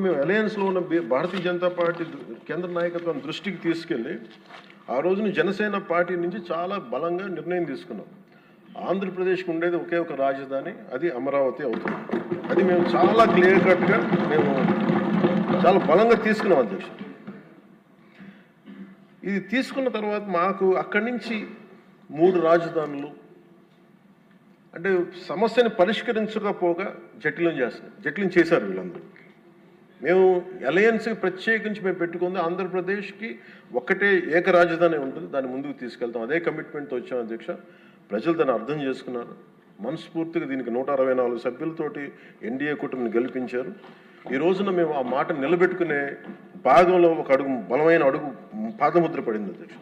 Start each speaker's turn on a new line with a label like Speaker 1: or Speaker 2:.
Speaker 1: మేము అలయన్స్లో ఉన్న భారతీయ జనతా పార్టీ కేంద్ర నాయకత్వం దృష్టికి తీసుకెళ్ళి ఆ రోజున జనసేన పార్టీ నుంచి చాలా బలంగా నిర్ణయం తీసుకున్నాం. ఆంధ్రప్రదేశ్కి ఉండేది ఒకే ఒక రాజధాని, అది అమరావతి అవుతుంది. అది మేము చాలా క్లియర్ కట్గా మేము చాలా బలంగా తీసుకున్నాం అధ్యక్ష. ఇది తీసుకున్న తర్వాత మాకు అక్కడి నుంచి 3 రాజధానులు అంటే సమస్యని పరిష్కరించకపోగా జటిలం చేశారు వీళ్ళందరూ. మేము అలయన్స్కి ప్రత్యేకించి మేము పెట్టుకుంది ఆంధ్రప్రదేశ్కి ఒక్కటే ఏక రాజధాని ఉంటుంది, దాన్ని ముందుకు తీసుకెళ్తాం. అదే కమిట్మెంట్తో వచ్చాం అధ్యక్ష. ప్రజలు దాన్ని అర్థం చేసుకున్నారు. మనస్ఫూర్తిగా దీనికి 164 సభ్యులతోటి ఎన్డీఏ కూటమిని గెలిపించారు. ఈ రోజున మేము ఆ మాట నిలబెట్టుకునే భాగంలో ఒక అడుగు బలమైన అడుగు పాదముద్ర పడింది అధ్యక్ష.